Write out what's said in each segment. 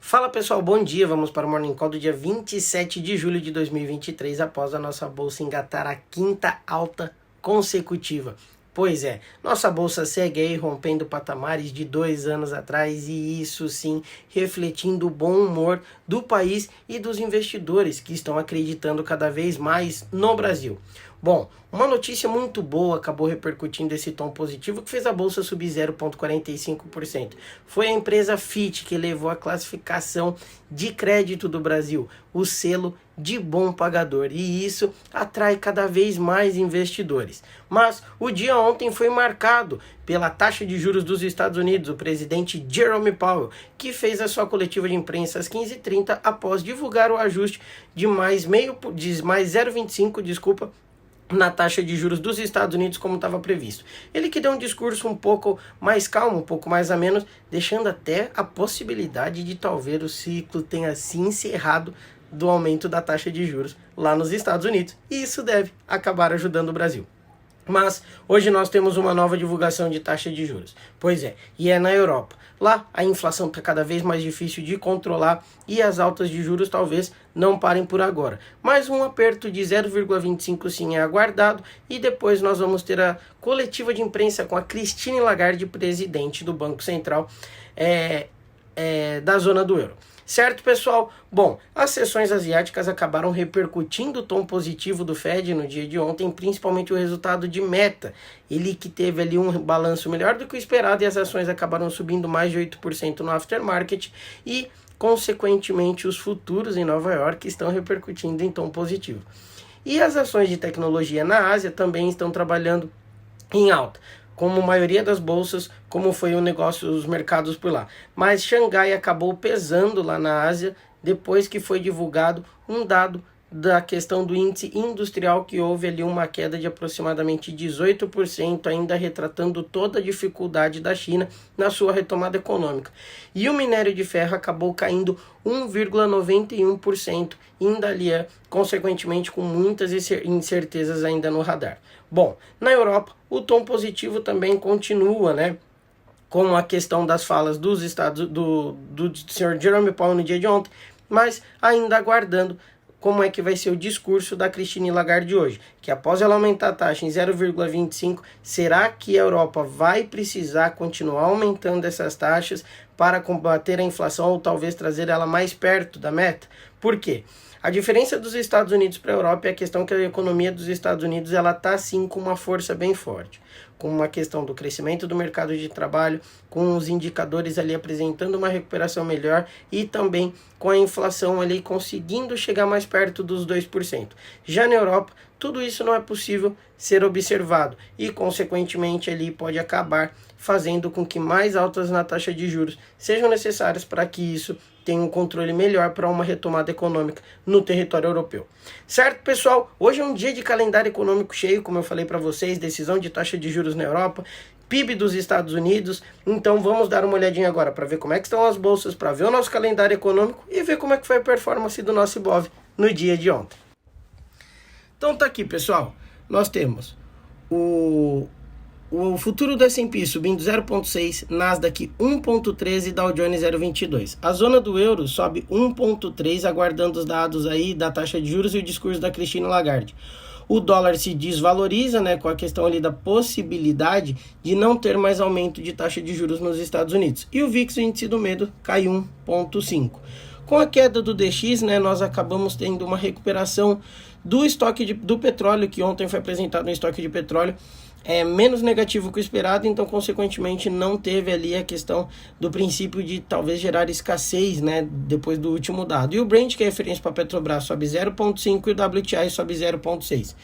Fala pessoal, bom dia, vamos para o Morning Call do dia 27 de julho de 2023, após a nossa bolsa engatar a quinta alta consecutiva. Pois é, nossa bolsa segue aí rompendo patamares de 2 anos atrás e isso sim refletindo o bom humor do país e dos investidores que estão acreditando cada vez mais no Brasil. Bom, uma notícia muito boa acabou repercutindo esse tom positivo que fez a bolsa subir 0,45%. Foi a empresa Fitch que levou a classificação de crédito do Brasil, o selo de bom pagador, e isso atrai cada vez mais investidores. Mas o dia ontem foi marcado pela taxa de juros dos Estados Unidos, o presidente Jerome Powell, que fez a sua coletiva de imprensa às 15h30 após divulgar o ajuste de mais 0,25, na taxa de juros dos Estados Unidos como estava previsto. Ele que deu um discurso um pouco mais calmo, um pouco mais ameno, deixando até a possibilidade de talvez o ciclo tenha se encerrado do aumento da taxa de juros lá nos Estados Unidos. E isso deve acabar ajudando o Brasil. Mas hoje nós temos uma nova divulgação de taxa de juros. Pois é, e é na Europa. Lá a inflação está cada vez mais difícil de controlar e as altas de juros talvez não parem por agora. Mas um aperto de 0,25 sim é aguardado e depois nós vamos ter a coletiva de imprensa com a Christine Lagarde, presidente do Banco Central da zona do euro. Certo, pessoal? Bom, as sessões asiáticas acabaram repercutindo o tom positivo do Fed no dia de ontem, principalmente o resultado de Meta. Ele que teve ali um balanço melhor do que o esperado e as ações acabaram subindo mais de 8% no aftermarket e, consequentemente, os futuros em Nova York estão repercutindo em tom positivo. E as ações de tecnologia na Ásia também estão trabalhando em alta, como a maioria das bolsas, como foi o negócio, os mercados por lá. Mas Xangai acabou pesando lá na Ásia, depois que foi divulgado um dado da questão do índice industrial, que houve ali uma queda de aproximadamente 18%, ainda retratando toda a dificuldade da China na sua retomada econômica. E o minério de ferro acabou caindo 1,91%, ainda ali consequentemente com muitas incertezas ainda no radar. Bom, na Europa o tom positivo também continua, né? Com a questão das falas do Sr. Jerome Powell no dia de ontem, mas ainda aguardando como é que vai ser o discurso da Christine Lagarde hoje, que após ela aumentar a taxa em 0,25, será que a Europa vai precisar continuar aumentando essas taxas para combater a inflação ou talvez trazer ela mais perto da meta? Por quê? A diferença dos Estados Unidos para a Europa é a questão que a economia dos Estados Unidos ela está sim com uma força bem forte, com uma questão do crescimento do mercado de trabalho, com os indicadores ali apresentando uma recuperação melhor e também com a inflação ali conseguindo chegar mais perto dos 2%. Já na Europa, tudo isso não é possível ser observado e, consequentemente, ali pode acabar fazendo com que mais altas na taxa de juros sejam necessárias para que isso tenha um controle melhor para uma retomada econômica no território europeu. Certo, pessoal? Hoje é um dia de calendário econômico cheio, como eu falei para vocês, decisão de taxa de juros na Europa, PIB dos Estados Unidos. Então vamos dar uma olhadinha agora para ver como é que estão as bolsas, para ver o nosso calendário econômico e ver como é que foi a performance do nosso Ibov no dia de ontem. Então tá aqui, pessoal. Nós temos o futuro do S&P subindo 0,6, Nasdaq 1,13 e Dow Jones 0,22. A zona do euro sobe 1,3, aguardando os dados aí da taxa de juros e o discurso da Christine Lagarde. O dólar se desvaloriza, né, com a questão ali da possibilidade de não ter mais aumento de taxa de juros nos Estados Unidos. E o VIX, o índice do medo, cai 1,5. Com a queda do DX, né, nós acabamos tendo uma recuperação do estoque do petróleo, que ontem foi apresentado no estoque de petróleo, menos negativo que o esperado, então consequentemente não teve ali a questão do princípio de talvez gerar escassez, né, depois do último dado. E o Brent, que é referência para a Petrobras, sobe 0,5 e o WTI sobe 0,6.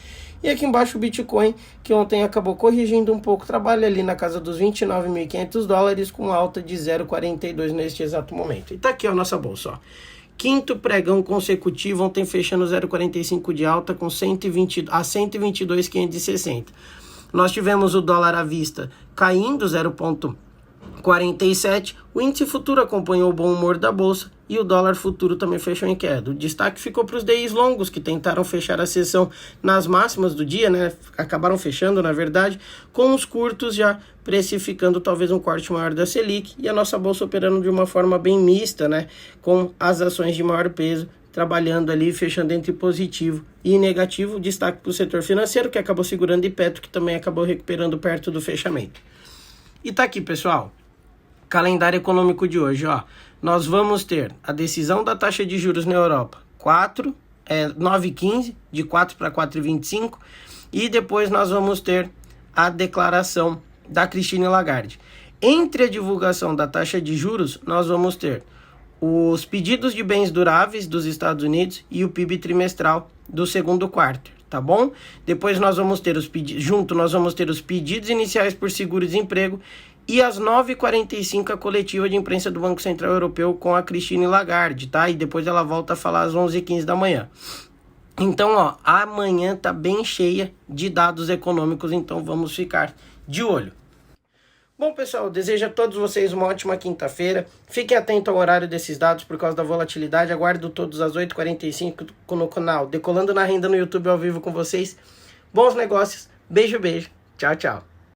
E aqui embaixo o Bitcoin, que ontem acabou corrigindo um pouco, trabalha ali na casa dos $29.500 com alta de 0,42 neste exato momento. E tá aqui a nossa bolsa, ó. Quinto pregão consecutivo, ontem fechando 0,45 de alta com 122.560. Nós tivemos o dólar à vista caindo 0,1 47, o índice futuro acompanhou o bom humor da bolsa e o dólar futuro também fechou em queda. O destaque ficou para os DIs longos, que tentaram fechar a sessão nas máximas do dia, né? Acabaram fechando, na verdade, com os curtos já precificando talvez um corte maior da Selic, e a nossa bolsa operando de uma forma bem mista, né? Com as ações de maior peso trabalhando ali, fechando entre positivo e negativo. Destaque para o setor financeiro, que acabou segurando, e Petro, que também acabou recuperando perto do fechamento. E tá aqui, pessoal, calendário econômico de hoje, ó. Nós vamos ter a decisão da taxa de juros na Europa, 9,15, de 4 para 4,25, e depois nós vamos ter a declaração da Christine Lagarde. Entre a divulgação da taxa de juros, nós vamos ter os pedidos de bens duráveis dos Estados Unidos e o PIB trimestral do segundo quarto, tá bom? Depois nós vamos ter nós vamos ter os pedidos iniciais por seguro-desemprego e às 9h45 a coletiva de imprensa do Banco Central Europeu com a Christine Lagarde, tá? E depois ela volta a falar às 11h15 da manhã. Então, ó, amanhã tá bem cheia de dados econômicos, então vamos ficar de olho. Bom, pessoal, desejo a todos vocês uma ótima quinta-feira. Fiquem atentos ao horário desses dados por causa da volatilidade. Aguardo todos às 8h45 no canal Decolando na Renda no YouTube ao vivo com vocês. Bons negócios. Beijo, beijo. Tchau, tchau.